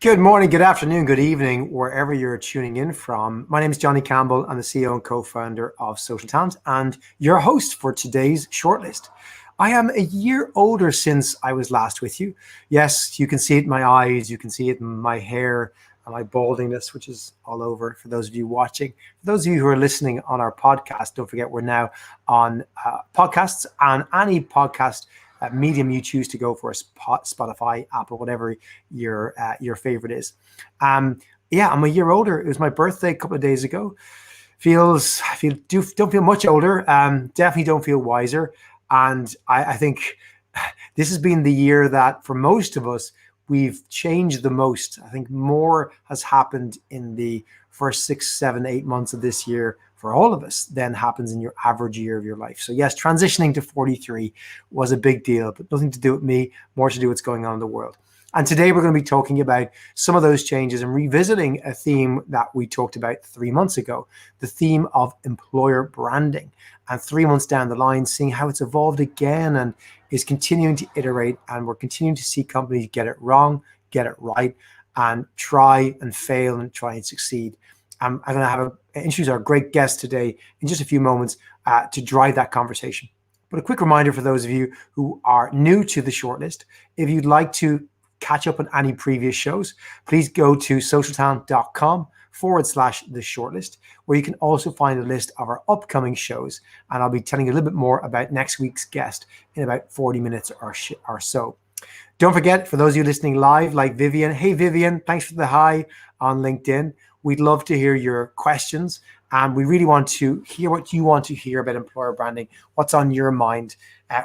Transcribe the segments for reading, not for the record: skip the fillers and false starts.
Good morning, good afternoon, good evening, wherever you're tuning in from. My name is Johnny Campbell. I'm the CEO and co-founder of Social Talent and your host for today's Shortlist. I am a year older since I was last with you. Yes, you can see it in my eyes, you can see it in my hair and my baldingness, which is all over for those of you watching. For those of you who are listening on our podcast, don't forget we're now on podcasts and any podcast medium you choose to go for, Spotify, Apple, whatever your favorite is. Yeah, I'm a year older. It was my birthday a couple of days ago. Don't feel much older. Definitely don't feel wiser. And I think this has been the year that for most of us, we've changed the most. I think more has happened in the first 6, 7, 8 months of this year for all of us than happens in your average year of your life. So yes, transitioning to 43 was a big deal, but nothing to do with me, more to do with what's going on in the world. And today we're going to be talking about some of those changes and revisiting a theme that we talked about 3 months ago, the theme of employer branding. And 3 months down the line, seeing how it's evolved again and is continuing to iterate. And we're continuing to see companies get it wrong, get it right, and try and fail and try and succeed. I'm going to introduce our great guest today in just a few moments to drive that conversation. But a quick reminder for those of you who are new to the Shortlist, if you'd like to catch up on any previous shows, please go to socialtalent.com/the shortlist, where you can also find a list of our upcoming shows. And I'll be telling you a little bit more about next week's guest in about 40 minutes or so. Don't forget, for those of you listening live, like Vivian, hey Vivian, thanks for the hi on LinkedIn. We'd love to hear your questions, and we really want to hear what you want to hear about employer branding, what's on your mind,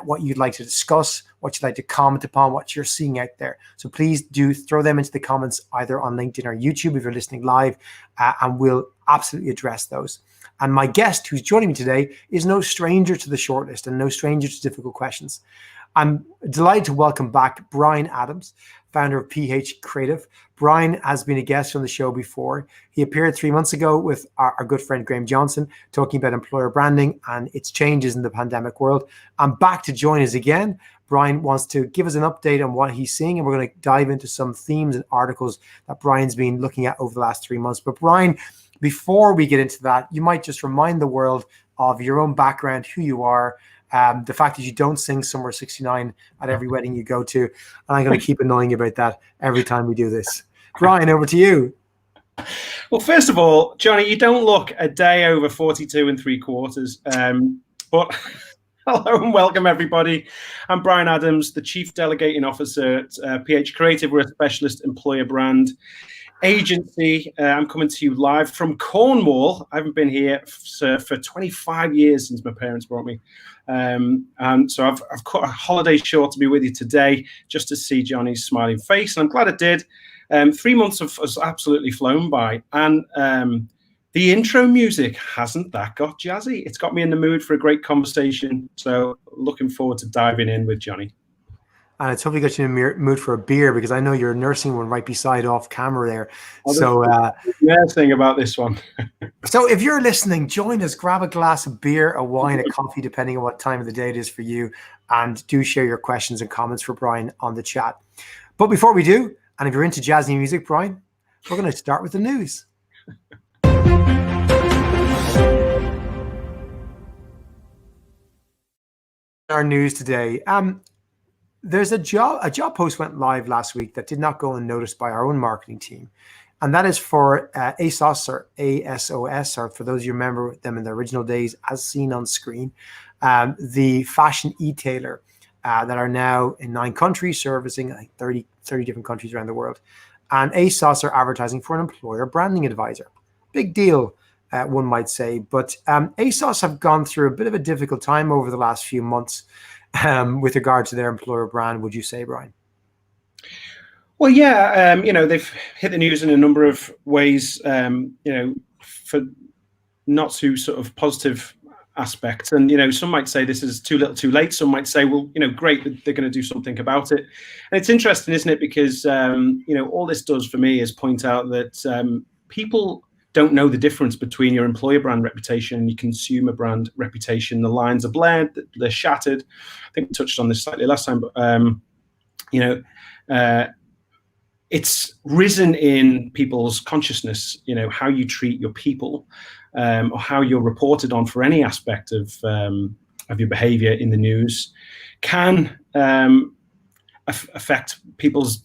what you'd like to discuss, what you'd like to comment upon, what you're seeing out there. So please do throw them into the comments either on LinkedIn or YouTube if you're listening live, and we'll absolutely address those. And my guest who's joining me today is no stranger to the Shortlist and no stranger to difficult questions. I'm delighted to welcome back Bryan Adams, founder of Ph.Creative. Bryan has been a guest on the show before. He appeared 3 months ago with our good friend Graham Johnson, talking about employer branding and its changes in the pandemic world. I'm back to join us again. Bryan wants to give us an update on what he's seeing, and we're going to dive into some themes and articles that Bryan's been looking at over the last 3 months. But Bryan, before we get into that, you might just remind the world of your own background, who you are, the fact that you don't sing Summer 69 at every wedding you go to. And I'm going to keep annoying you about that every time we do this. Bryan, over to you. Well, first of all, Johnny, you don't look a day over 42 3/4. But hello and welcome, everybody. I'm Bryan Adams, the Chief Delegating Officer at Ph.Creative. We're a specialist employer brand agency. I'm coming to you live from Cornwall. I haven't been here for 25 years since my parents brought me. And so I've cut a holiday short to be with you today just to see Johnny's smiling face. And I'm glad I did. 3 months has absolutely flown by. And the intro music, hasn't that got jazzy? It's got me in the mood for a great conversation. So looking forward to diving in with Johnny. And it's hopefully got you in the mood for a beer, because I know you're nursing one right beside off camera there. Nursing about this one. So if you're listening, join us, grab a glass of beer, a wine, a coffee, depending on what time of the day it is for you. And do share your questions and comments for Bryan on the chat. But before we do, and if you're into jazzy music, Bryan, we're going to start with the news. Our news today. There's a job post went live last week that did not go unnoticed by our own marketing team. And that is for ASOS, or ASOS, or for those of you who remember them in the original days, as seen on screen, the fashion e-tailer that are now in 9 countries, servicing I think 30 different countries around the world. And ASOS are advertising for an employer branding advisor. Big deal, one might say. But ASOS have gone through a bit of a difficult time over the last few months with regard to their employer brand, would you say, Bryan? Well, yeah, they've hit the news in a number of ways, for not too sort of positive aspects. And, some might say this is too little too late. Some might say, well, great, they're going to do something about it. And it's interesting, isn't it? Because, all this does for me is point out that people don't know the difference between your employer brand reputation and your consumer brand reputation. The lines are blurred, they're shattered. I think we touched on this slightly last time, but it's risen in people's consciousness, how you treat your people, or how you're reported on for any aspect of your behavior in the news can affect people's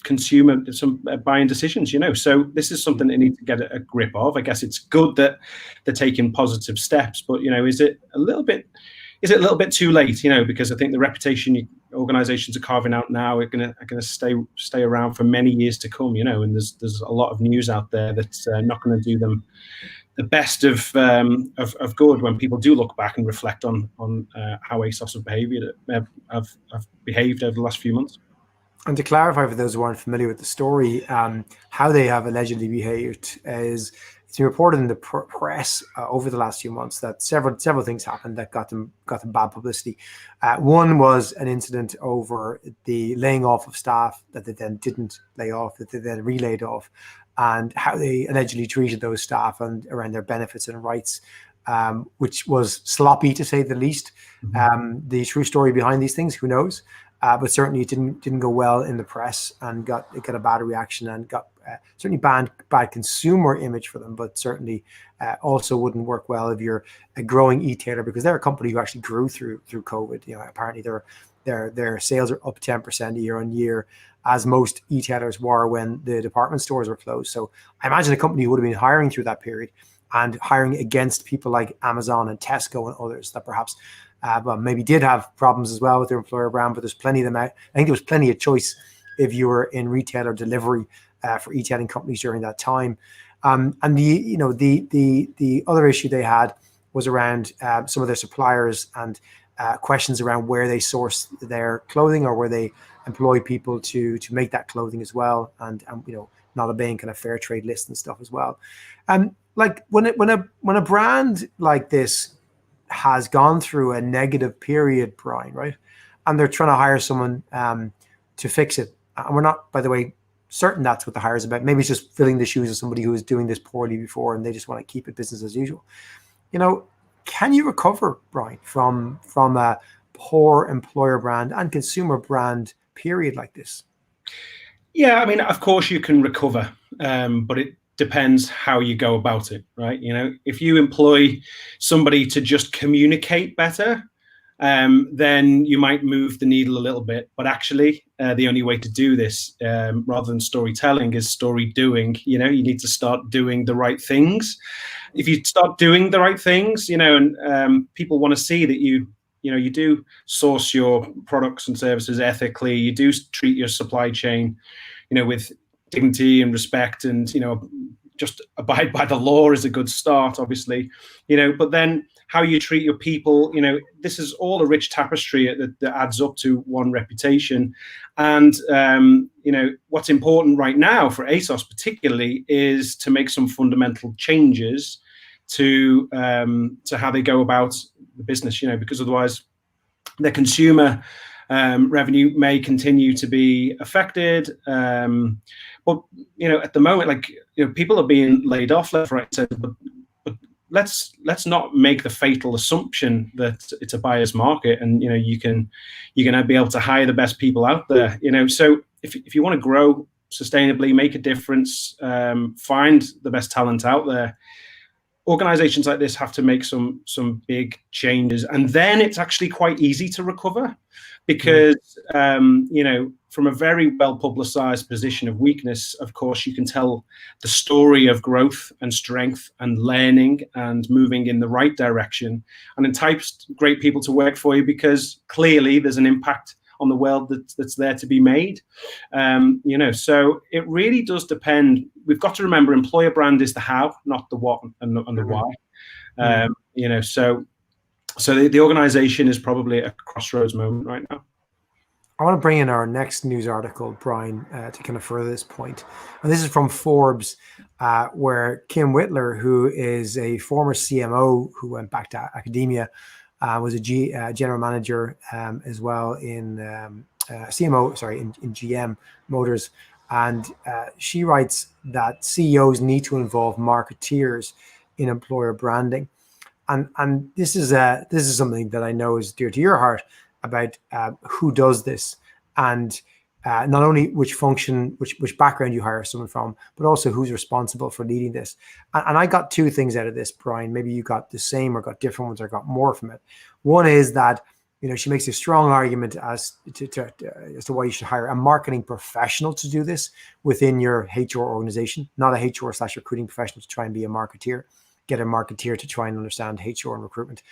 buying decisions. So this is something they need to get a grip of. I guess it's good that they're taking positive steps, but is it a little bit too late? Because I think the reputation organizations are carving out now are going to stay around for many years to come. And there's a lot of news out there that's not going to do them the best of good when people do look back and reflect on how ASOS have behaved over the last few months. And to clarify for those who aren't familiar with the story, how they have allegedly behaved is it's been reported in the press over the last few months that several things happened that got them bad publicity. One was an incident over the laying off of staff that they then didn't lay off, that they then relayed off, and how they allegedly treated those staff and around their benefits and rights, which was sloppy to say the least. Mm-hmm. The true story behind these things, who knows? But certainly it didn't go well in the press, and got a bad reaction, and got certainly bad consumer image for them. But certainly also wouldn't work well if you're a growing e-tailer, because they're a company who actually grew through COVID. Apparently their sales are up 10% year on year, as most e-tailers were when the department stores were closed. So I imagine a company would have been hiring through that period, and hiring against people like Amazon and Tesco and others that perhaps but maybe did have problems as well with their employer brand. But there's plenty of them out. I think there was plenty of choice if you were in retail or delivery for e-tailing companies during that time. And the other issue they had was around some of their suppliers, and questions around where they source their clothing, or where they employ people to make that clothing as well, and not obeying kind of fair trade lists and stuff as well. Like when a brand like this has gone through a negative period, Bryan, right? And they're trying to hire someone to fix it. And we're not, by the way, certain that's what the hire is about. Maybe it's just filling the shoes of somebody who was doing this poorly before, and they just want to keep it business as usual. Can you recover, Bryan, from a poor employer brand and consumer brand period like this? Yeah, I mean, of course you can recover, but it depends how you go about it, right? If you employ somebody to just communicate better, then you might move the needle a little bit. But actually, the only way to do this, rather than storytelling, is story doing. You need to start doing the right things. If you start doing the right things, and people want to see that you do source your products and services ethically, you do treat your supply chain, with dignity and respect, and just abide by the law is a good start, obviously, but then how you treat your people, this is all a rich tapestry that adds up to one reputation. And what's important right now for ASOS particularly is to make some fundamental changes to how they go about the business, because otherwise their consumer revenue may continue to be affected. But at the moment, people are being laid off left, right, center. But let's not make the fatal assumption that it's a buyer's market, and you're going to be able to hire the best people out there. So if you want to grow sustainably, make a difference, find the best talent out there, organizations like this have to make some big changes, and then it's actually quite easy to recover, because from a very well publicized position of weakness, of course, you can tell the story of growth and strength and learning and moving in the right direction, and entice great people to work for you, because clearly there's an impact on the world that's there to be made. So it really does depend. We've got to remember, employer brand is the how, not the what and the why. So the organization is probably at a crossroads moment right now. I want to bring in our next news article, Bryan, to kind of further this point. And this is from Forbes, where Kim Whitler, who is a former CMO who went back to academia, was a general manager as well in CMO, in GM Motors. And she writes that CEOs need to involve marketeers in employer branding. And this is something that I know is dear to your heart, about who does this. And not only which function, which background you hire someone from, but also who's responsible for leading this. And I got two things out of this, Brian. Maybe you got the same or got different ones or got more from it. One is that, she makes a strong argument as to why you should hire a marketing professional to do this within your HR organization, not a HR/recruiting professional to try and be a marketeer. Get a marketeer to try and understand HR and recruitment.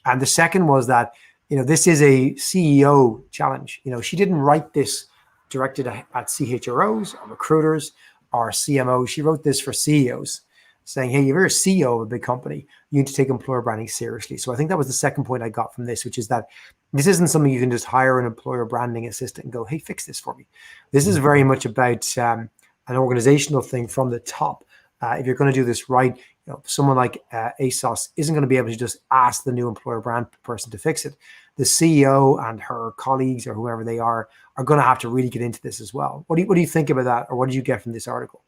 And the second was that, this is a CEO challenge. She didn't write this directed at CHROs or recruiters or CMOs. She wrote this for CEOs, saying, hey, if you're a CEO of a big company, you need to take employer branding seriously. So I think that was the second point I got from this, which is that this isn't something you can just hire an employer branding assistant and go, hey, fix this for me. This is very much about an organizational thing from the top. If you're going to do this right, someone like ASOS isn't going to be able to just ask the new employer brand person to fix it. The CEO and her colleagues or whoever they are going to have to really get into this as well. What do you think about that, or what did you get from this article?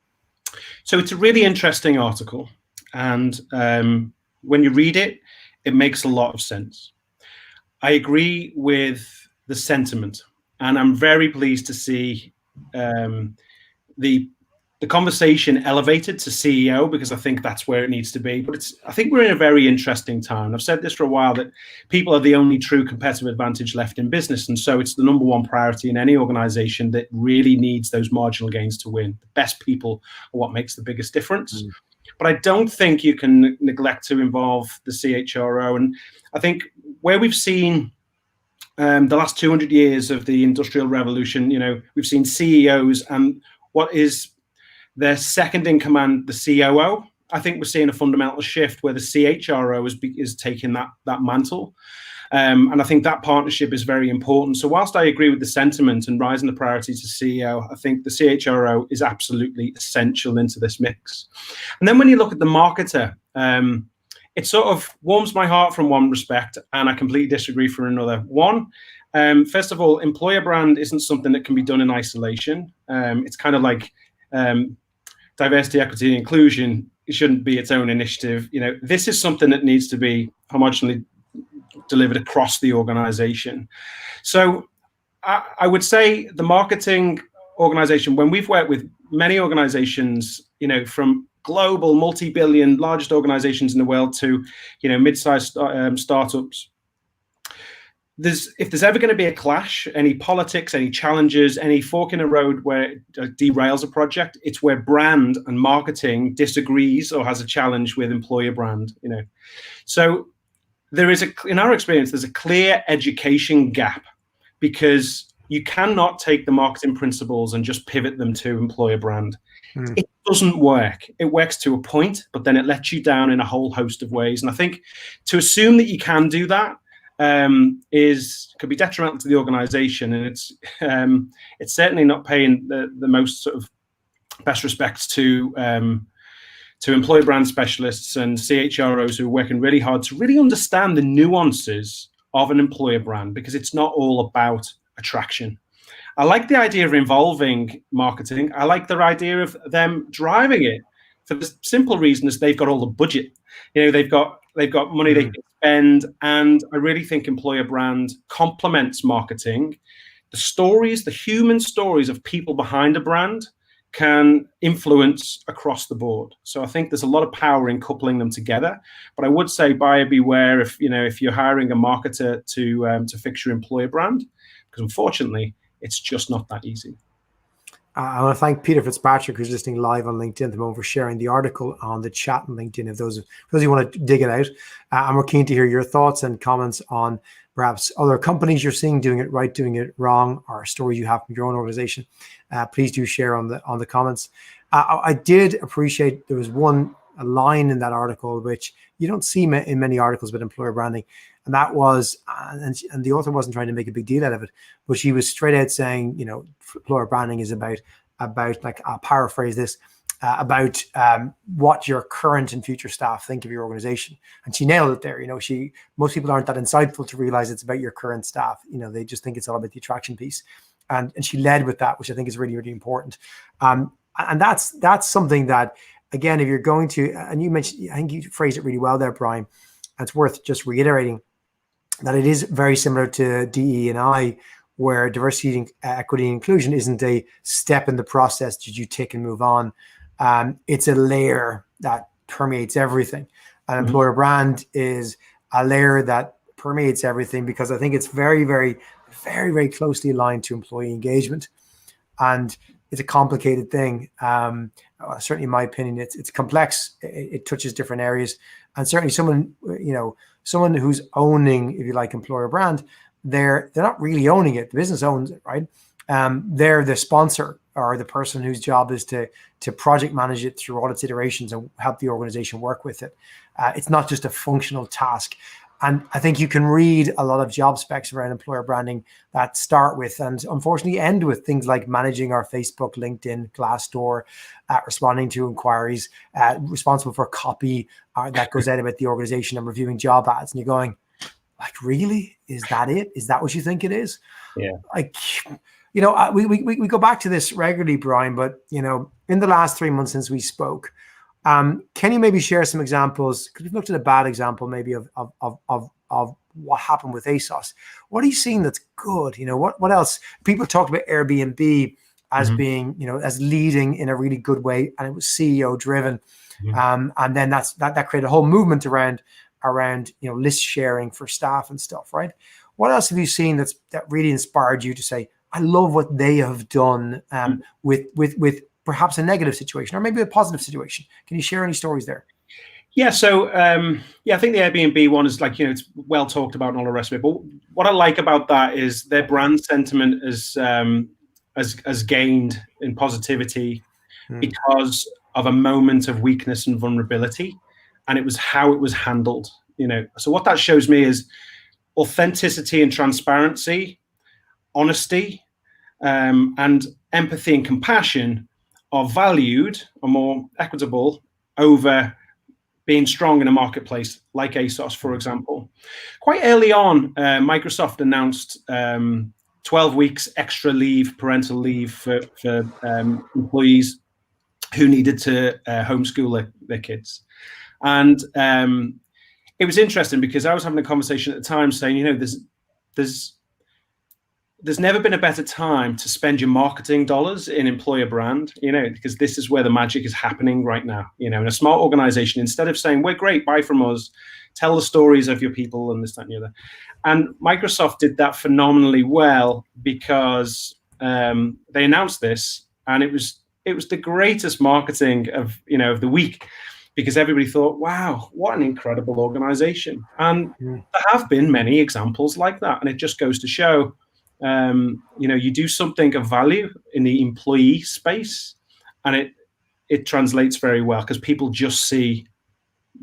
So it's a really interesting article, and when you read it, it makes a lot of sense. I agree with the sentiment, and I'm very pleased to see the conversation elevated to CEO, because I think that's where it needs to be. But I think we're in a very interesting time. I've said this for a while, that people are the only true competitive advantage left in business. And so it's the number one priority in any organization that really needs those marginal gains to win. The best people are what makes the biggest difference. But I don't think you can neglect to involve the CHRO. And I think where we've seen the last 200 years of the Industrial Revolution, we've seen CEOs and what is their second in command, the COO. I think we're seeing a fundamental shift where the CHRO is taking that mantle. And I think that partnership is very important. So whilst I agree with the sentiment and rising the priority to CEO, I think the CHRO is absolutely essential into this mix. And then when you look at the marketer, it sort of warms my heart from one respect, and I completely disagree from another. One, first of all, employer brand isn't something that can be done in isolation. It's kind of like diversity, equity, and inclusion. It shouldn't be its own initiative. This is something that needs to be homogeneously delivered across the organization. So I would say the marketing organization, when we've worked with many organizations, from global multi-billion largest organizations in the world to, mid-sized startups, if there's ever going to be a clash, any politics, any challenges, any fork in the road where it derails a project, it's where brand and marketing disagrees or has a challenge with employer brand. So there is in our experience, there's a clear education gap, because you cannot take the marketing principles and just pivot them to employer brand. It doesn't work. It works to a point, but then it lets you down in a whole host of ways. And I think to assume that you can do that could be detrimental to the organization, and it's certainly not paying the most sort of best respects to employer brand specialists and CHROs who are working really hard to really understand the nuances of an employer brand, because it's not all about attraction. I like the idea of involving marketing. I like the idea of them driving it, for the simple reason is they've got all the budget. They've got money they can spend, and I really think employer brand complements marketing. The stories, the human stories of people behind a brand, can influence across the board. So I think there's a lot of power in coupling them together. But I would say buyer beware if you're hiring a marketer to fix your employer brand, because unfortunately it's just not that easy. I want to thank Peter Fitzpatrick, who's listening live on LinkedIn at the moment, for sharing the article on the chat on LinkedIn. If those who want to dig it out, and we're keen to hear your thoughts and comments on perhaps other companies you're seeing doing it right, doing it wrong, or stories you have from your own organization. Please do share on the comments. I did appreciate there was a line in that article which you don't see in many articles about employer branding, and that was, and the author wasn't trying to make a big deal out of it, but she was straight out saying, employer branding is about like, I'll paraphrase this, about what your current and future staff think of your organization. And she nailed it there. Most people aren't that insightful to realize it's about your current staff. They just think it's all about the attraction piece. And she led with that, which I think is really, really important. And that's something that, again, if you're going to, and you mentioned, I think you phrased it really well there, Brian, and it's worth just reiterating that it is very similar to DE&I, where diversity, equity, and inclusion isn't a step in the process that you take and move on. It's a layer that permeates everything. An employer brand is a layer that permeates everything because I think it's very, very, very, very closely aligned to employee engagement. And it's a complicated thing. Certainly, in my opinion, it's complex. It touches different areas, and certainly someone who's owning, if you like, employer brand, they're not really owning it. The business owns it, right? They're the sponsor or the person whose job is to project manage it through all its iterations and help the organization work with it. It's not just a functional task. And I think you can read a lot of job specs around employer branding that start with and unfortunately end with things like managing our Facebook, LinkedIn, Glassdoor, responding to inquiries, responsible for copy that goes out about the organization and reviewing job ads. And you're going, like, really? Is that it? Is that what you think it is? Yeah. Like, we go back to this regularly, Brian, but, in the last 3 months since we spoke, can you maybe share some examples? Because we've looked at a bad example maybe of what happened with ASOS. What are you seeing that's good? What else? People talked about Airbnb as being, as leading in a really good way, and it was CEO driven. And then that created a whole movement around list sharing for staff and stuff, right? What else have you seen that really inspired you to say, I love what they have done with perhaps a negative situation or maybe a positive situation? Can you share any stories there? Yeah, so I think the Airbnb one is it's well talked about and all the rest of it. But what I like about that is their brand sentiment has gained in positivity because of a moment of weakness and vulnerability, and it was how it was handled. So what that shows me is authenticity and transparency, honesty, and empathy and compassion are valued, are more equitable over being strong in a marketplace like ASOS, for example. Quite early on, Microsoft announced 12 weeks extra parental leave for employees who needed to homeschool their kids. And it was interesting because I was having a conversation at the time saying, there's never been a better time to spend your marketing dollars in employer brand, because this is where the magic is happening right now. In a smart organization, instead of saying, we're great, buy from us, tell the stories of your people and this, that, and the other. And Microsoft did that phenomenally well because they announced this, and it was the greatest marketing of the week, because everybody thought, wow, what an incredible organization. And there have been many examples like that. And it just goes to show, you do something of value in the employee space, and it translates very well because people just see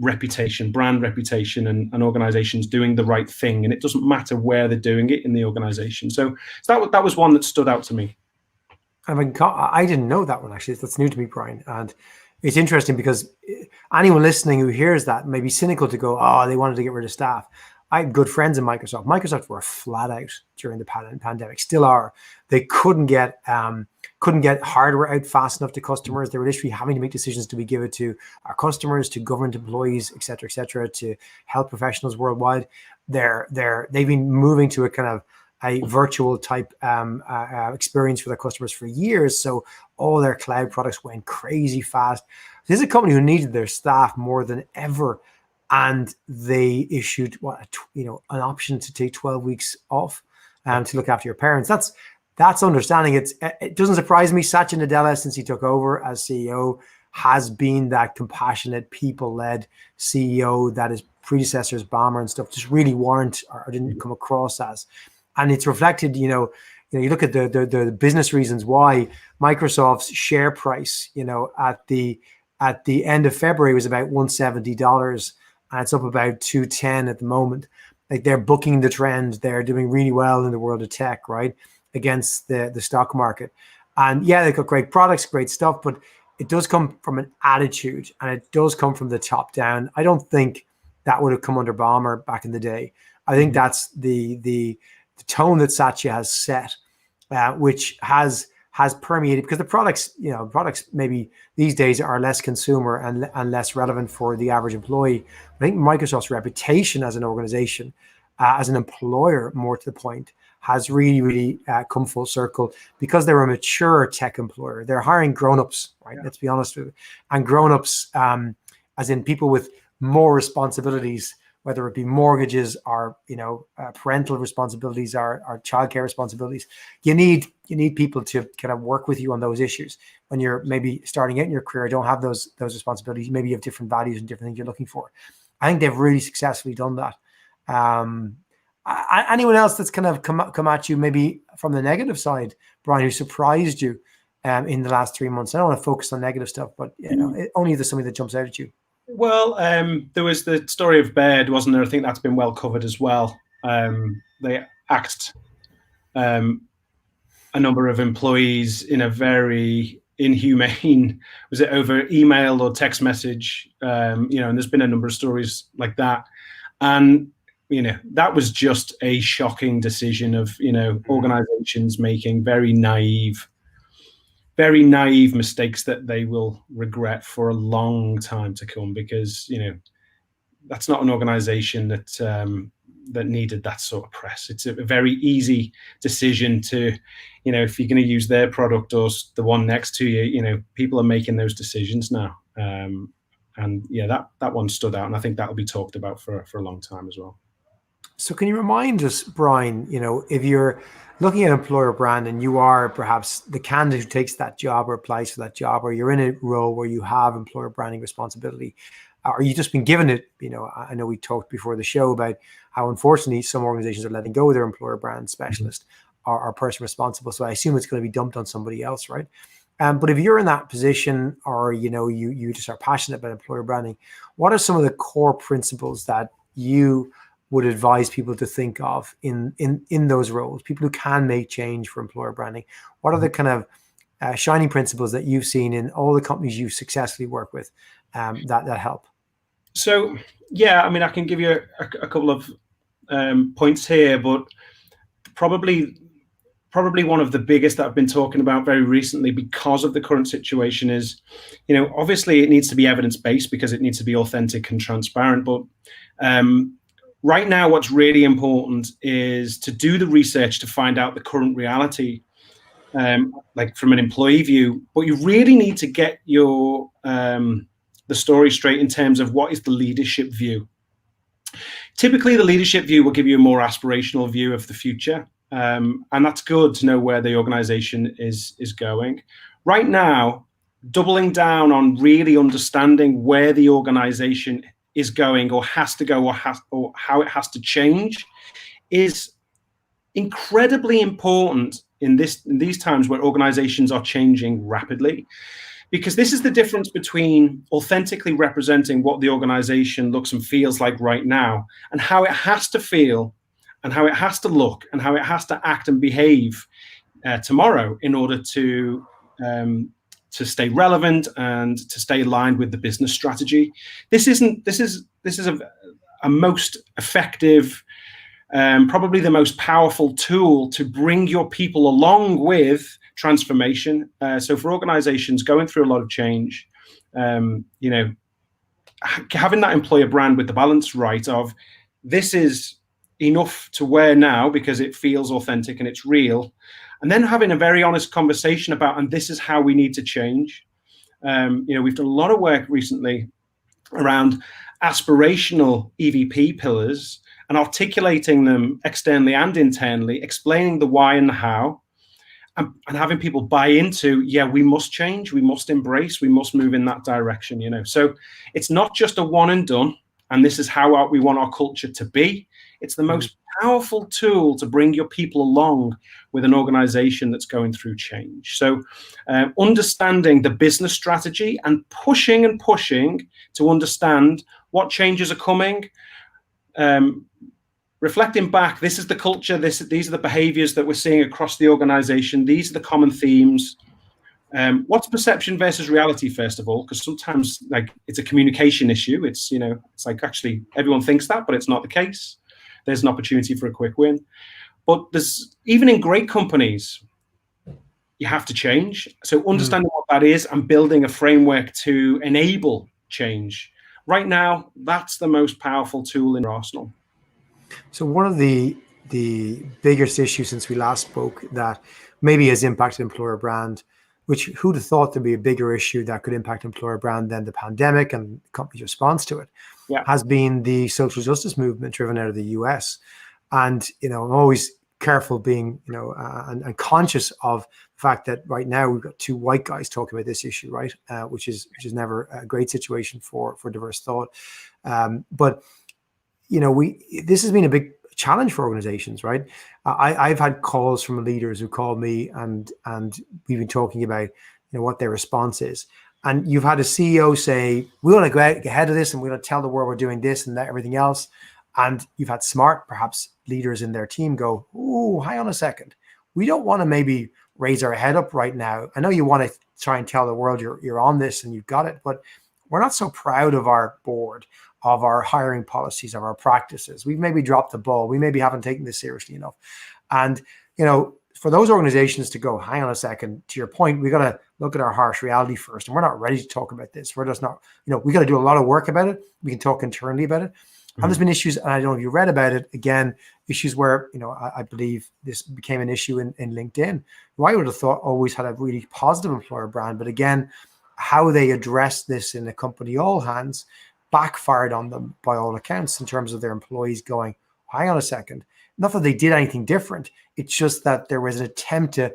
reputation, brand reputation, and organizations doing the right thing, and it doesn't matter where they're doing it in the organization. So that was one that stood out to me. I mean, I didn't know that one, actually. That's new to me, Brian. And it's interesting because anyone listening who hears that may be cynical to go, oh, they wanted to get rid of staff. I had good friends in Microsoft. Microsoft were flat out during the pandemic, still are. They couldn't get hardware out fast enough to customers. They were literally having to make decisions: do we give it to our customers, to government employees, et cetera, to health professionals worldwide. They've been moving to a kind of a virtual type experience for their customers for years. So all their cloud products went crazy fast. This is a company who needed their staff more than ever. And they issued an option to take 12 weeks off to look after your parents. That's understanding. It doesn't surprise me. Satya Nadella, since he took over as CEO, has been that compassionate, people-led CEO that his predecessors, Ballmer and stuff, just really weren't or didn't come across as. And it's reflected. You look at the business reasons why Microsoft's share price, at the end of February was about $170. And it's up about 210 at the moment. Like, they're booking the trend. They're doing really well in the world of tech, right, against the stock market. And yeah, they've got great products, great stuff, but it does come from an attitude, and it does come from the top down. I don't think that would have come under Ballmer back in the day. I think that's the tone that Satya has set, which has permeated, because the products maybe these days are less consumer and less relevant for the average employee. I think Microsoft's reputation as an organization, as an employer, more to the point, has really, really come full circle because they're a mature tech employer. They're hiring grown-ups, right? Let's be honest with you. And grown-ups, as in people with more responsibilities, whether it be mortgages or parental responsibilities or childcare responsibilities. You need people to kind of work with you on those issues. When you're maybe starting out in your career, don't have those responsibilities. Maybe you have different values and different things you're looking for. I think they've really successfully done that. Anyone else that's kind of come at you maybe from the negative side, Bryan, who surprised you in the last 3 months? I don't want to focus on negative stuff, but only if there's something that jumps out at you. Well, there was the story of Baird, wasn't there? I think that's been well covered as well. They axed a number of employees in a very inhumane, was it over email or text message? And there's been a number of stories like that. And that was just a shocking decision of, organizations making very naive mistakes that they will regret for a long time to come, because, that's not an organization that needed that sort of press. It's a very easy decision to, if you're going to use their product or the one next to you, people are making those decisions now. And yeah, that one stood out. And I think that'll be talked about for a long time as well. So can you remind us, Bryan, if you're looking at employer brand and you are perhaps the candidate who takes that job or applies for that job, or you're in a role where you have employer branding responsibility, or you've just been given it, I know we talked before the show about how unfortunately some organizations are letting go of their employer brand specialist or person responsible. So I assume it's going to be dumped on somebody else, right? But if you're in that position, or you just are passionate about employer branding, what are some of the core principles that you would advise people to think of in those roles, people who can make change for employer branding? What are the kind of shining principles that you've seen in all the companies you successfully work with that help? So, yeah, I mean, I can give you a couple of points here, but probably one of the biggest that I've been talking about very recently because of the current situation is, obviously it needs to be evidence-based because it needs to be authentic and transparent. But right now, what's really important is to do the research to find out the current reality, like from an employee view. But you really need to get your the story straight in terms of what is the leadership view. Typically, the leadership view will give you a more aspirational view of the future. And that's good to know where the organization is going. Right now, doubling down on really understanding where the organization is going or has to go or how it has to change is incredibly important in these times where organizations are changing rapidly. Because this is the difference between authentically representing what the organization looks and feels like right now and how it has to feel and how it has to look and how it has to act and behave tomorrow in order to stay relevant and to stay aligned with the business strategy. This is a most effective, probably the most powerful tool to bring your people along with transformation. So for organizations going through a lot of change, having that employer brand with the balance right of this is enough to wear now because it feels authentic and it's real, and then having a very honest conversation about, and this is how we need to change. We've done a lot of work recently around aspirational EVP pillars and articulating them externally and internally, explaining the why and the how, and having people buy into, yeah, we must change, we must embrace, we must move in that direction, So it's not just a one and done, and this is how we want our culture to be. It's the most powerful tool to bring your people along with an organization that's going through change. So understanding the business strategy and pushing to understand what changes are coming. Reflecting back, this is the culture, these are the behaviors that we're seeing across the organization. These are the common themes. What's perception versus reality, first of all? Because sometimes it's a communication issue. It's like actually everyone thinks that, but it's not the case. There's an opportunity for a quick win. But there's even in great companies, you have to change. So understanding what that is and building a framework to enable change. Right now, that's the most powerful tool in our arsenal. So one of the the biggest issue since we last spoke that maybe has impacted employer brand, which who'd have thought there'd be a bigger issue that could impact employer brand than the pandemic and the company's response to it, has been the social justice movement driven out of the US. And, I'm always careful being, and conscious of the fact that right now we've got two white guys talking about this issue, right? Which is never a great situation for diverse thought. But, this has been a big challenge for organizations, right? I've had calls from leaders who call me and we've been talking about, what their response is. And you've had a CEO say, we want to go ahead of this and we're going to tell the world we're doing this and that, everything else. And you've had smart, perhaps, leaders in their team go, oh, hang on a second. We don't want to maybe raise our head up right now. I know you want to try and tell the world you're on this and you've got it, but we're not so proud of our board, of our hiring policies, of our practices. We've maybe dropped the ball. We maybe haven't taken this seriously enough. And, for those organizations to go, hang on a second, to your point, we got to look at our harsh reality first. And we're not ready to talk about this. We're just not, we got to do a lot of work about it. We can talk internally about it. And there's been issues, and I don't know if you read about it, again, issues where, I believe this became an issue in LinkedIn, who I would have thought always had a really positive employer brand. But again, how they addressed this in a company all hands backfired on them by all accounts in terms of their employees going, hang on a second. Not that they did anything different. It's just that there was an attempt to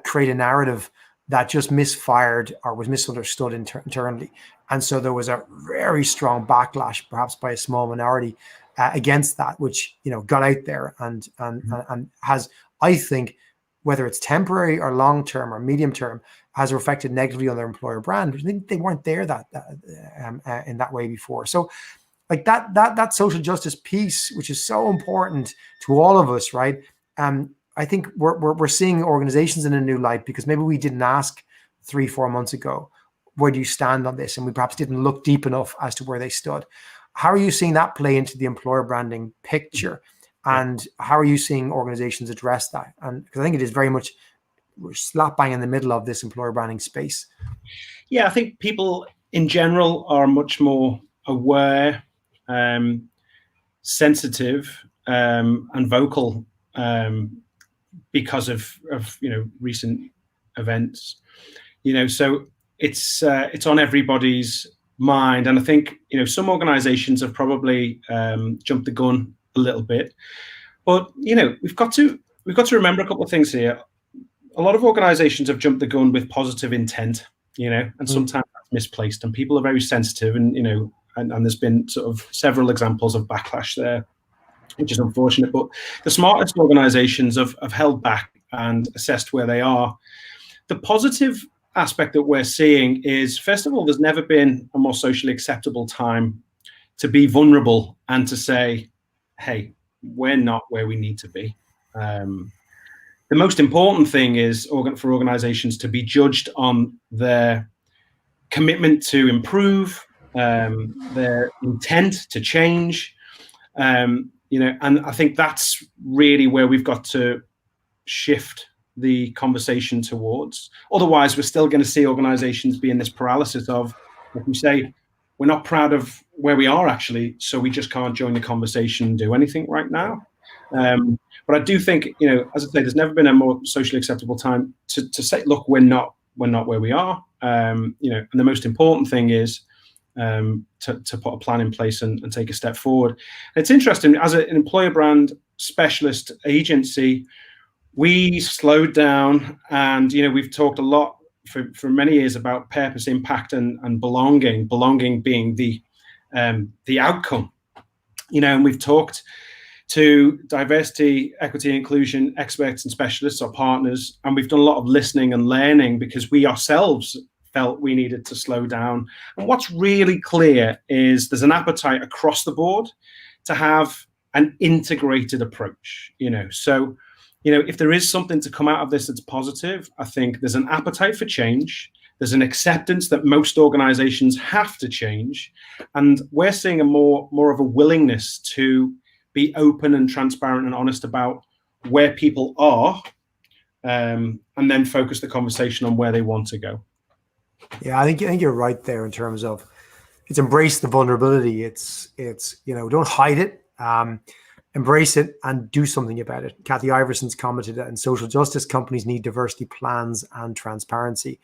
create a narrative that just misfired or was misunderstood internally. And so there was a very strong backlash, perhaps by a small minority, against that, which got out there and has, I think, whether it's temporary or long term or medium term, has reflected negatively on their employer brand, which they weren't there in that way before. So, like that social justice piece, which is so important to all of us, right? I think we're seeing organizations in a new light because maybe we didn't ask 3-4 months ago, where do you stand on this? And we perhaps didn't look deep enough as to where they stood. How are you seeing that play into the employer branding picture? And how are you seeing organizations address that? And because I think it is very much, we're slap bang in the middle of this employer branding space. Yeah, I think people in general are much more aware, sensitive, and vocal because of recent events. So it's on everybody's mind, and I think some organizations have probably jumped the gun a little bit, but we've got to remember a couple of things here. A lot of organizations have jumped the gun with positive intent, and sometimes that's misplaced, and people are very sensitive, and and there's been sort of several examples of backlash there, which is unfortunate. But the smartest organizations have held back and assessed where they are. The positive aspect that we're seeing is, first of all, there's never been a more socially acceptable time to be vulnerable and to say, hey, we're not where we need to be. The most important thing is for organizations to be judged on their commitment to improve, their intent to change, and I think that's really where we've got to shift the conversation towards. Otherwise, we're still going to see organizations be in this paralysis of, like we say, we're not proud of where we are actually, so we just can't join the conversation and do anything right now. But I do think, as I say, there's never been a more socially acceptable time to say, look, we're not where we are. And the most important thing is to put a plan in place and take a step forward. And it's interesting, as an employer brand specialist agency, we slowed down, and we've talked a lot for many years about purpose, impact, and belonging. Belonging being the outcome, and we've talked to diversity, equity, inclusion experts and specialists or partners, and we've done a lot of listening and learning because we ourselves felt we needed to slow down. And what's really clear is there's an appetite across the board to have an integrated approach. So if there is something to come out of this that's positive, I think there's an appetite for change. There's an acceptance that most organizations have to change. And we're seeing more of a willingness to be open and transparent and honest about where people are, and then focus the conversation on where they want to go. Yeah, I think you're right there in terms of it's embrace the vulnerability. It's don't hide it. embrace it and do something about it. Kathy Iverson's commented that in social justice, companies need diversity plans and transparency.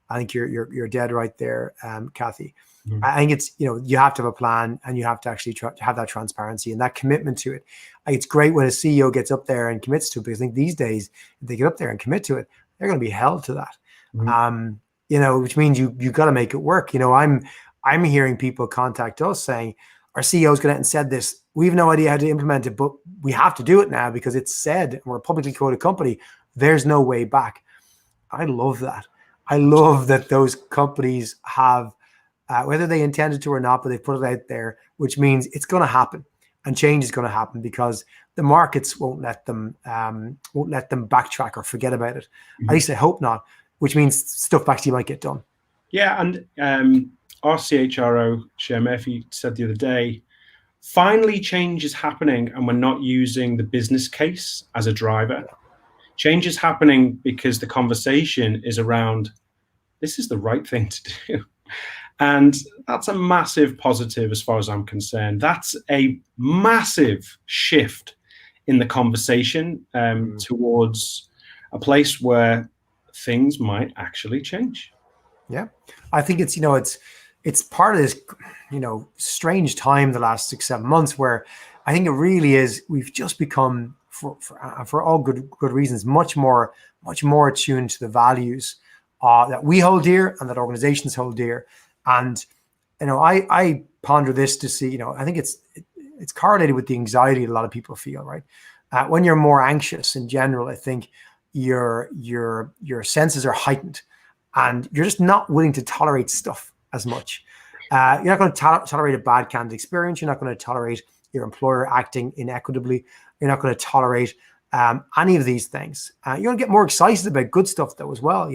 I think you're dead right there, Kathy. Mm-hmm. I think it's, you have to have a plan, and you have to actually have that transparency and that commitment to it. It's great when a CEO gets up there and commits to it, because I think these days, if they get up there and commit to it, they're going to be held to that. Mm-hmm. Which means you got to make it work. I'm hearing people contact us saying, our CEO's gone out and said this. We have no idea how to implement it, but we have to do it now because it's said, and we're a publicly quoted company. There's no way back. I love that. I love that those companies have, whether they intended to or not, but they put it out there, which means it's going to happen, and change is going to happen because the markets won't let them backtrack or forget about it. Mm-hmm. At least I hope not. Which means stuff actually might get done. Yeah, and our CHRO, Cher Murphy, said the other day, finally change is happening and we're not using the business case as a driver. Change is happening because the conversation is around, this is the right thing to do. And that's a massive positive as far as I'm concerned. That's a massive shift in the conversation towards a place where things might actually change. Yeah, I think it's part of this, strange time the last 6-7 months where I think it really is. We've just become, for all good reasons, much more attuned to the values that we hold dear and that organizations hold dear. And I ponder this to see. I think it's correlated with the anxiety that a lot of people feel. Right, when you're more anxious in general, I think your senses are heightened, and you're just not willing to tolerate stuff as much. You're not going to tolerate a bad candidate experience. You're not going to tolerate your employer acting inequitably. You're not going to tolerate any of these things. You're going to get more excited about good stuff though as well.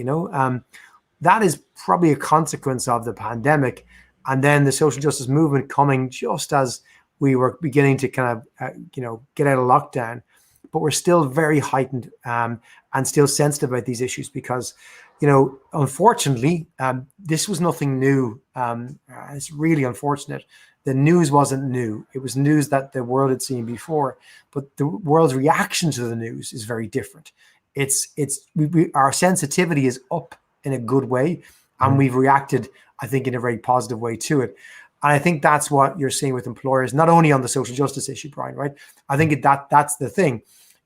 That is probably a consequence of the pandemic, and then the social justice movement coming just as we were beginning to kind of get out of lockdown. But we're still very heightened and still sensitive about these issues because, unfortunately, this was nothing new. It's really unfortunate. The news wasn't new. It was news that the world had seen before, but the world's reaction to the news is very different. Our sensitivity is up in a good way, and we've reacted, I think, in a very positive way to it. And I think that's what you're seeing with employers, not only on the social justice issue, Brian, right? I think that's the thing.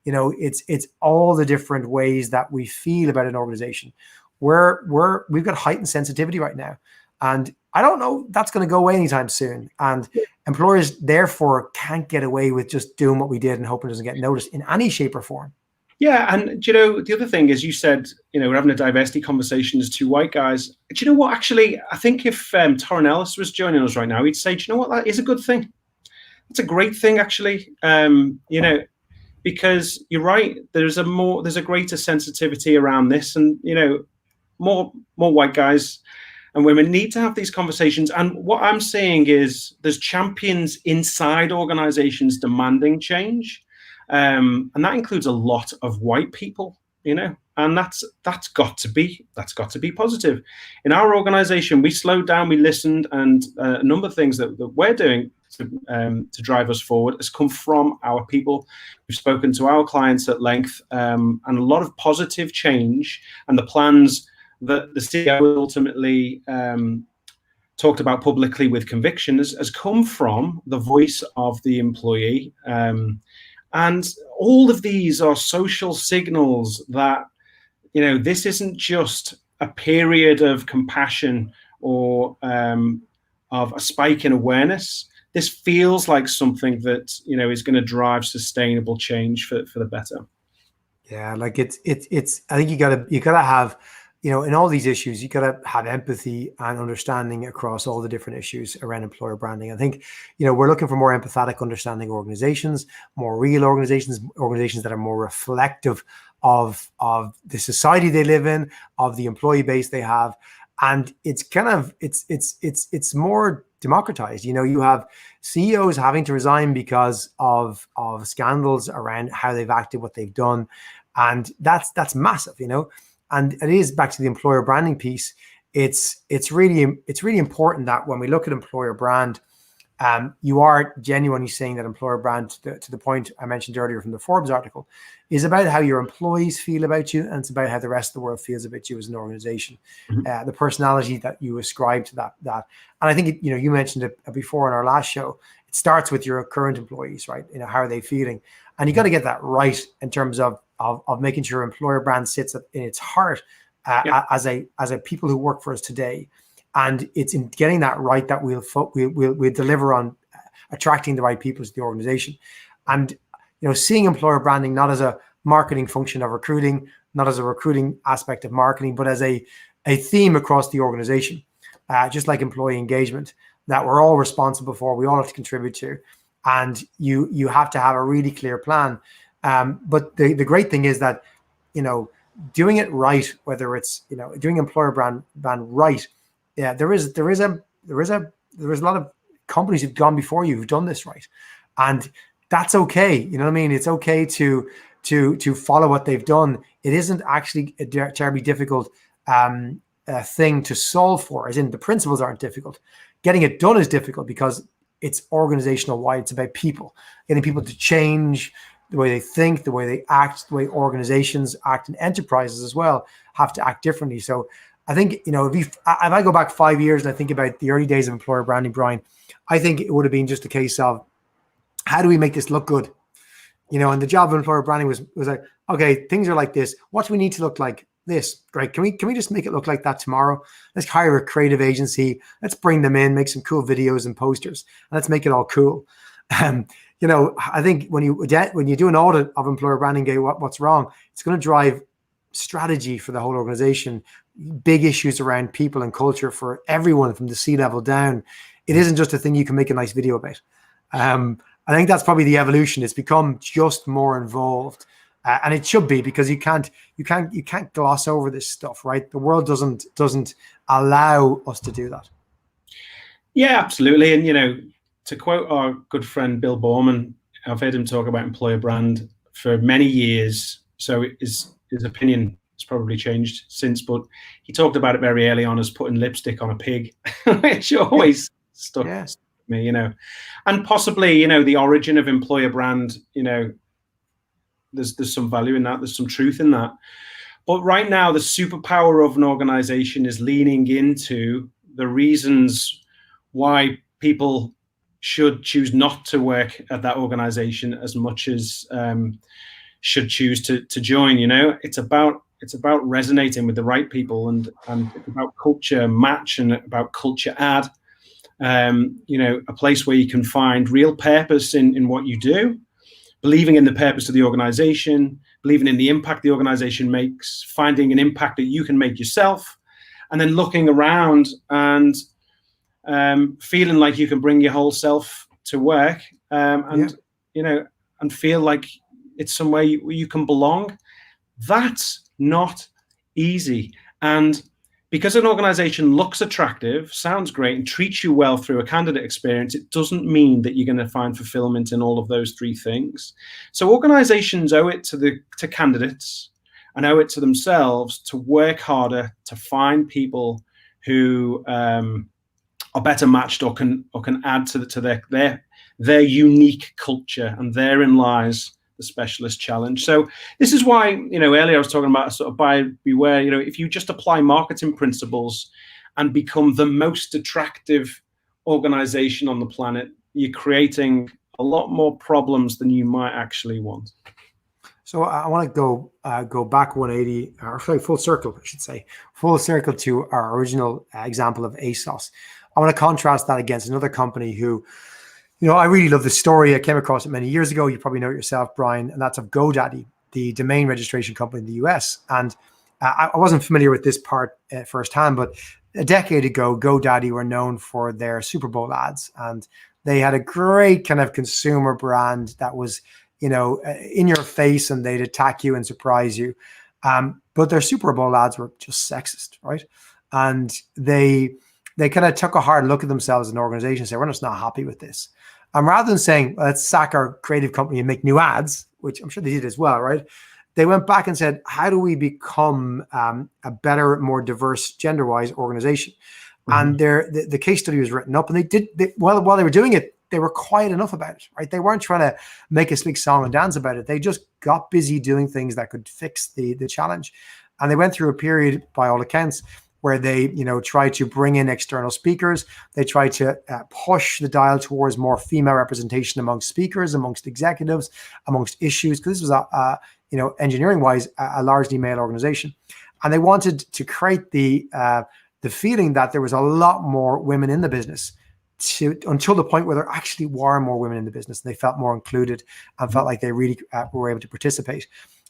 It's all the different ways that we feel about an organization. We've got heightened sensitivity right now. And I don't know that's going to go away anytime soon. And employers, therefore, can't get away with just doing what we did and hoping it doesn't get noticed in any shape or form. Yeah, and the other thing is, you said, we're having a diversity conversation as two white guys. Do you know what? Actually, I think if Torrin Ellis was joining us right now, he'd say, do you know what? That is a good thing. It's a great thing, actually. Because you're right, there's a greater sensitivity around this, and more white guys and women need to have these conversations. And what I'm seeing is there's champions inside organizations demanding change. And that includes a lot of white people, and that's got to be positive. In our organization, we slowed down, we listened, and a number of things that we're doing to drive us forward has come from our people. We've spoken to our clients at length, and a lot of positive change, and the plans that the CEO ultimately talked about publicly with conviction has come from the voice of the employee. And all of these are social signals that, this isn't just a period of compassion or of a spike in awareness. This feels like something that, is going to drive sustainable change for the better. Yeah, like it's. I think you gotta have, in all these issues, you gotta have empathy and understanding across all the different issues around employer branding. I think, we're looking for more empathetic, understanding organizations, more real organizations that are more reflective of the society they live in, of the employee base they have, and it's kind of it's more democratized. You have CEOs having to resign because of scandals around how they've acted, what they've done, and that's massive. And it is back to the employer branding piece. It's really important that when we look at employer brand, You are genuinely saying that employer brand, to the point I mentioned earlier from the Forbes article, is about how your employees feel about you, and it's about how the rest of the world feels about you as an organization. The personality that you ascribe to that. And I think, you mentioned it before in our last show, it starts with your current employees, right? How are they feeling? And you got to get that right in terms of making sure employer brand sits in its heart as a people who work for us today. And it's in getting that right that we'll deliver on attracting the right people to the organization. And seeing employer branding not as a marketing function of recruiting, not as a recruiting aspect of marketing, but as a theme across the organization, just like employee engagement, that we're all responsible for, we all have to contribute to, and you have to have a really clear plan. But the great thing is that doing it right, whether it's doing employer brand right. Yeah, there is a lot of companies who've gone before you who've done this right, and that's okay. You know what I mean? It's okay to follow what they've done. It isn't actually a terribly difficult thing to solve for. As in, the principles aren't difficult. Getting it done is difficult because it's organizational wide. It's about people, getting people to change the way they think, the way they act, the way organizations act, and enterprises as well have to act differently. So I think, if I go back 5 years and I think about the early days of employer branding, Brian, I think it would have been just a case of, how do we make this look good? And the job of employer branding was like, okay, things are like this. What do we need to look like? This. Great. Can we just make it look like that tomorrow? Let's hire a creative agency. Let's bring them in, make some cool videos and posters, and let's make it all cool. I think when you do an audit of employer branding, what's wrong? It's going to drive strategy for the whole organization, big issues around people and culture for everyone from the C-level down. It isn't just a thing you can make a nice video about. I think that's probably the evolution. It's become just more involved, and it should be, because you can't gloss over this stuff, right? The world doesn't allow us to do that. Yeah, absolutely. And to quote our good friend Bill Borman, I've heard him talk about employer brand for many years. So his opinion has probably changed since, but he talked about it very early on as putting lipstick on a pig, which always stuck with me, and possibly, the origin of employer brand, there's some value in that. There's some truth in that. But right now, the superpower of an organization is leaning into the reasons why people should choose not to work at that organization as much as should choose to join. It's about resonating with the right people, and it's about culture match and about culture add. A place where you can find real purpose in what you do, believing in the purpose of the organization, believing in the impact the organization makes, finding an impact that you can make yourself, and then looking around and feeling like you can bring your whole self to work, and feel like it's somewhere you can belong. That's not easy. And because an organization looks attractive, sounds great, and treats you well through a candidate experience, it doesn't mean that you're going to find fulfillment in all of those three things. So organizations owe it to candidates and owe it to themselves to work harder to find people who are better matched or can add to their unique culture, and therein lies the specialist challenge. So this is why, earlier I was talking about sort of buyer beware. If you just apply marketing principles and become the most attractive organization on the planet, you're creating a lot more problems than you might actually want. So I want to go back 180, or sorry, full circle, I should say, full circle to our original example of ASOS. I want to contrast that against another company who, I really love the story. I came across it many years ago. You probably know it yourself, Brian, and that's of Godaddy, the domain registration company in the US. And I wasn't familiar with this part firsthand, but a decade ago, GoDaddy were known for their Super Bowl ads, and they had a great kind of consumer brand that was, in your face, and they'd attack you and surprise you. But their Super Bowl ads were just sexist, right? And they kind of took a hard look at themselves as an organization and said, we're just not happy with this. And rather than saying, let's sack our creative company and make new ads, which I'm sure they did as well, right? They went back and said, how do we become a better, more diverse, gender-wise organization? And the case study was written up, and while they were doing it, they were quiet enough about it, right? They weren't trying to make a big song and dance about it. They just got busy doing things that could fix the challenge. And they went through a period, by all accounts, where they, tried to bring in external speakers. They tried to push the dial towards more female representation amongst speakers, amongst executives, amongst issues, because this was engineering-wise, a largely male organization. And they wanted to create the feeling that there was a lot more women in the business, until the point where there actually were more women in the business, and they felt more included and felt like they really were able to participate.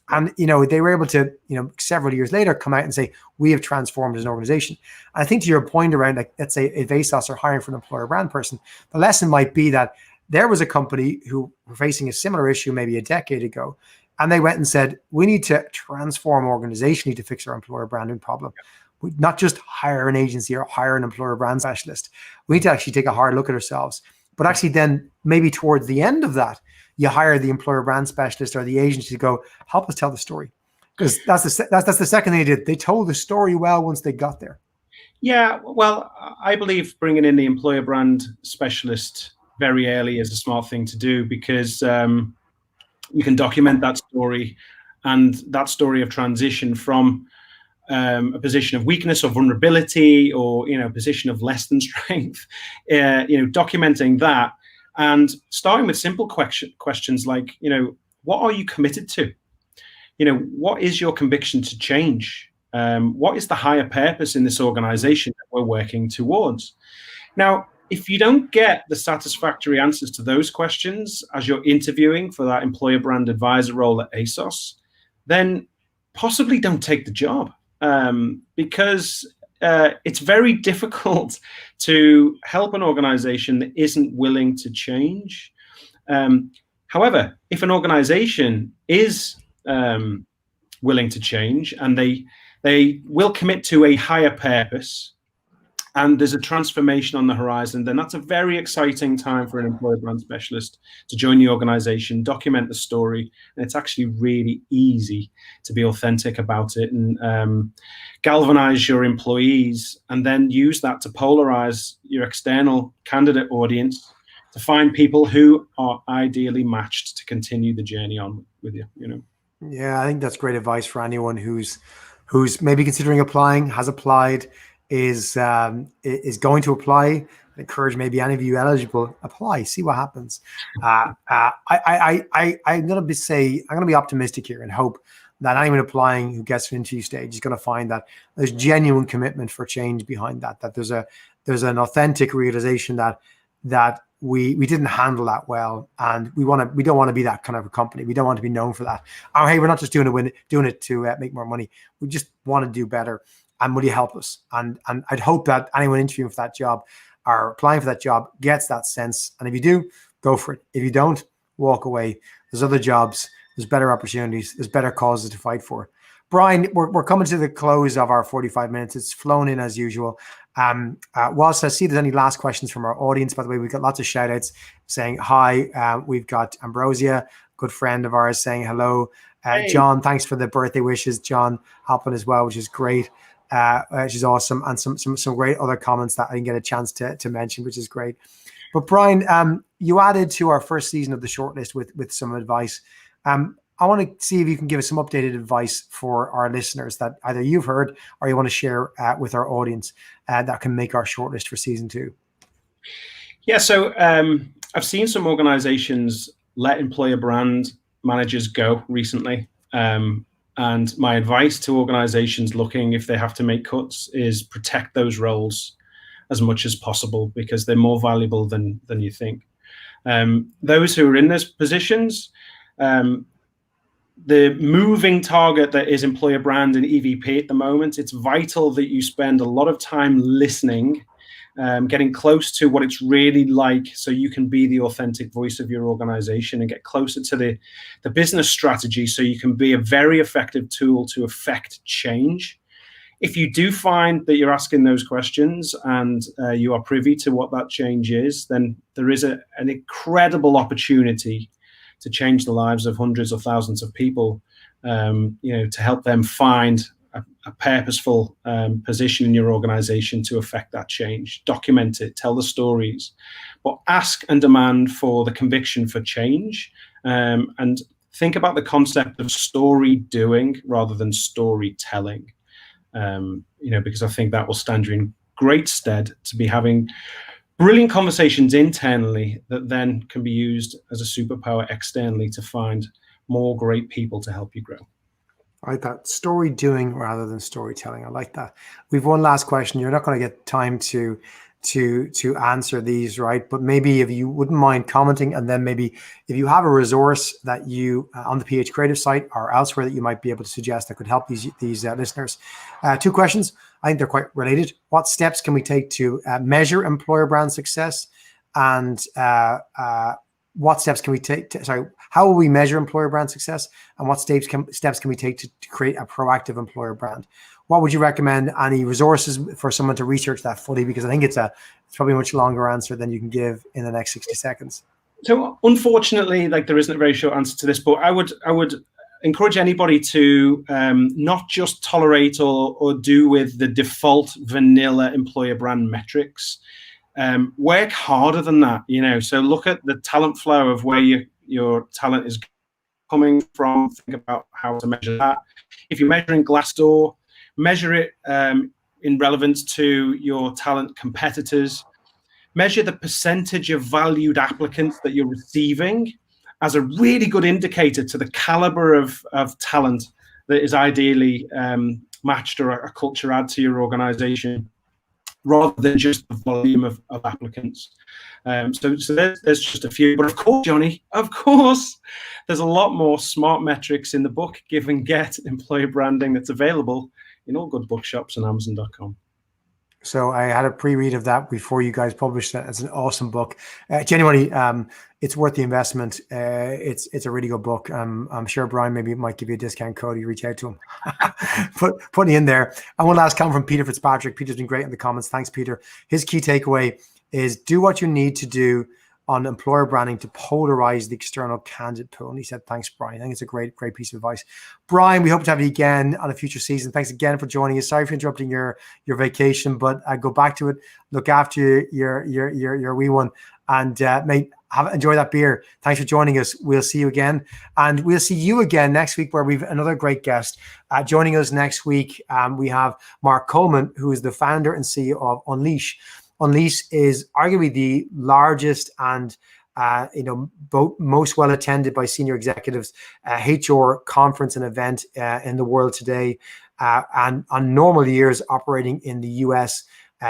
And, they were able to, several years later come out and say, we have transformed as an organization. And I think to your point around, like, let's say if ASOS are hiring for an employer brand person, the lesson might be that there was a company who were facing a similar issue maybe a decade ago, and they went and said, we need to transform organizationally to fix our employer branding problem. We not just hire an agency or hire an employer brand specialist. We need to actually take a hard look at ourselves. But actually then maybe towards the end of that, you hire the employer brand specialist or the agency to go, help us tell the story. Because that's the second thing they did. They told the story well once they got there. Yeah, well, I believe bringing in the employer brand specialist very early is a smart thing to do, because you can document that story, and that story of transition from a position of weakness or vulnerability, or a position of less than strength. Documenting that and starting with simple questions like, what are you committed to? What is your conviction to change? What is the higher purpose in this organization that we're working towards? Now, if you don't get the satisfactory answers to those questions as you're interviewing for that employer brand advisor role at ASOS, then possibly don't take the job, because it's very difficult to help an organization that isn't willing to change. However, if an organization is willing to change, and they will commit to a higher purpose, and there's a transformation on the horizon, then that's a very exciting time for an employer brand specialist to join the organization, document the story, and it's actually really easy to be authentic about it and galvanize your employees, and then use that to polarize your external candidate audience to find people who are ideally matched to continue the journey on with you. Yeah, I think that's great advice for anyone who's maybe considering applying, has applied, is going to apply. I encourage maybe any of you eligible, apply, see what happens. I'm going to be optimistic here and hope that anyone applying who gets to an interview stage is going to find that there's genuine commitment for change behind that there's an authentic realization that we didn't handle that well, and we don't want to be that kind of a company. We don't want to be known for that. Oh, hey, we're not just doing it to make more money. We just want to do better. And will you help us? And I'd hope that anyone interviewing for that job or applying for that job gets that sense. And if you do, go for it. If you don't, walk away. There's other jobs. There's better opportunities. There's better causes to fight for. Bryan, we're coming to the close of our 45 minutes. It's flown in as usual. Whilst I see if there's any last questions from our audience, by the way, we've got lots of shout outs saying hi. We've got Ambrosia, good friend of ours, saying hello. Hey. John, thanks for the birthday wishes. John hopping as well, which is great. Which is awesome. And some great other comments that I didn't get a chance to mention, which is great. But Bryan, you added to our first season of the Shortlist with some advice. I want to see if you can give us some updated advice for our listeners that either you've heard or you want to share with our audience that can make our shortlist for season 2. Yeah, so I've seen some organizations let employer brand managers go recently. And my advice to organizations looking if they have to make cuts is protect those roles as much as possible, because they're more valuable than you think. Those who are in those positions, the moving target that is employer brand and EVP at the moment, it's vital that you spend a lot of time listening, getting close to what it's really like, so you can be the authentic voice of your organization and get closer to the business strategy, so you can be a very effective tool to affect change. If you do find that you're asking those questions and you are privy to what that change is, then there is an incredible opportunity to change the lives of hundreds of thousands of people, to help them find a purposeful position in your organization to affect that change. Document it, tell the stories, but ask and demand for the conviction for change, and think about the concept of story doing rather than storytelling. Because I think that will stand you in great stead to be having brilliant conversations internally that then can be used as a superpower externally to find more great people to help you grow. I like that. Story doing rather than storytelling. I like that. We've one last question. You're not going to get time to answer these, right? But maybe if you wouldn't mind commenting, and then maybe if you have a resource that you on the Ph.Creative site or elsewhere that you might be able to suggest that could help these listeners. 2 questions. I think they're quite related. What steps can we take to measure employer brand success? And what steps can we take how will we measure employer brand success, and what steps can we take to create a proactive employer brand? What would you recommend? Any resources for someone to research that fully? Because I think it's probably a much longer answer than you can give in the next 60 seconds. So unfortunately, there isn't a very short answer to this, but I would encourage anybody to not just tolerate or do with the default vanilla employer brand metrics. Work harder than that, so look at the talent flow of where your talent is coming from. Think about how to measure that. If you're measuring Glassdoor, measure it in relevance to your talent competitors. Measure the percentage of valued applicants that you're receiving as a really good indicator to the caliber of talent that is ideally matched or a culture add to your organization, rather than just the volume of applicants. So there's just a few. But of course, Johnny, there's a lot more smart metrics in the book, Give and Get Employer Branding, that's available in all good bookshops and Amazon.com. So I had a pre-read of that before you guys published it. It's an awesome book. Genuinely, it's worth the investment. It's a really good book. I'm sure Bryan maybe might give you a discount code. You reach out to him. Put it in there. And one last comment from Peter Fitzpatrick. Peter's been great in the comments. Thanks, Peter. His key takeaway is do what you need to do on employer branding to polarize the external candidate pool. And he said, thanks, Bryan. I think it's a great piece of advice. Bryan, we hope to have you again on a future season. Thanks again for joining us. Sorry for interrupting your vacation, but go back to it. Look after your wee one, and mate, enjoy that beer. Thanks for joining us. We'll see you again. And we'll see you again next week, where we've another great guest. Joining us next week, we have Mark Coleman, who is the founder and CEO of Unleash. Unleash is arguably the largest and most well attended by senior executives HR conference and event in the world today, and on normal years operating in the US,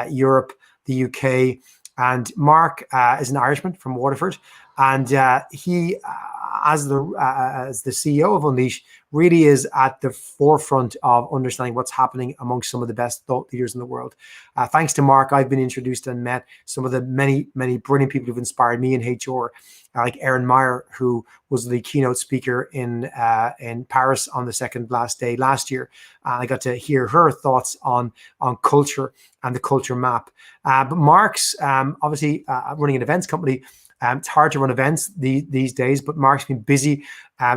Europe, the UK. And Mark is an Irishman from Waterford, and he, as the CEO of Unleash, really is at the forefront of understanding what's happening amongst some of the best thought leaders in the world. Thanks to Mark, I've been introduced and met some of the many brilliant people who've inspired me in HR, like Erin Meyer, who was the keynote speaker in Paris on the second last day last year. I got to hear her thoughts on culture and the culture map. But Mark's obviously running an events company. It's hard to run events these days, but Mark's been busy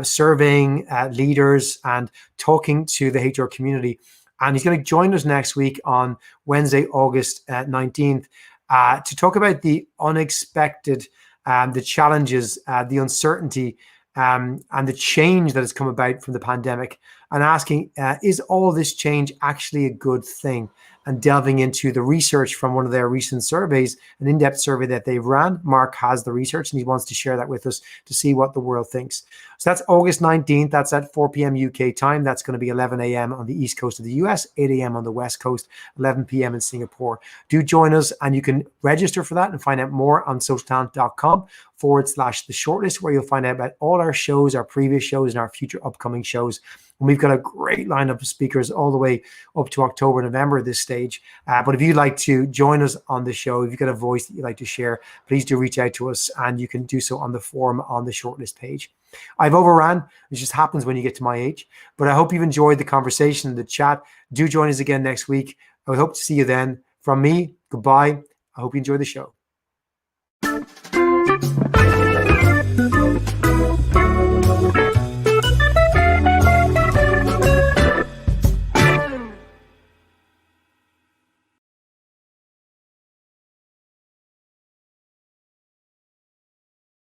surveying leaders and talking to the HR community. And he's going to join us next week on Wednesday, August 19th, to talk about the unexpected, the challenges, the uncertainty, and the change that has come about from the pandemic, and asking, is all this change actually a good thing? And delving into the research from one of their recent surveys, an in-depth survey that they've ran. Mark has the research and he wants to share that with us to see what the world thinks. So that's August 19th. That's at 4 p.m. UK time. That's going to be 11 a.m. on the East Coast of the US, 8 a.m. on the West Coast, 11 p.m. in Singapore. Do join us, and you can register for that and find out more on socialtalent.com/the shortlist, where you'll find out about all our shows, our previous shows, and our future upcoming shows. And we've got a great lineup of speakers all the way up to October, November at this stage. But if you'd like to join us on the show, if you've got a voice that you'd like to share, please do reach out to us, and you can do so on the forum on the shortlist page. I've overran, which just happens when you get to my age, but I hope you've enjoyed the conversation, the chat. Do join us again next week. I hope to see you then. From me, goodbye. I hope you enjoy the show.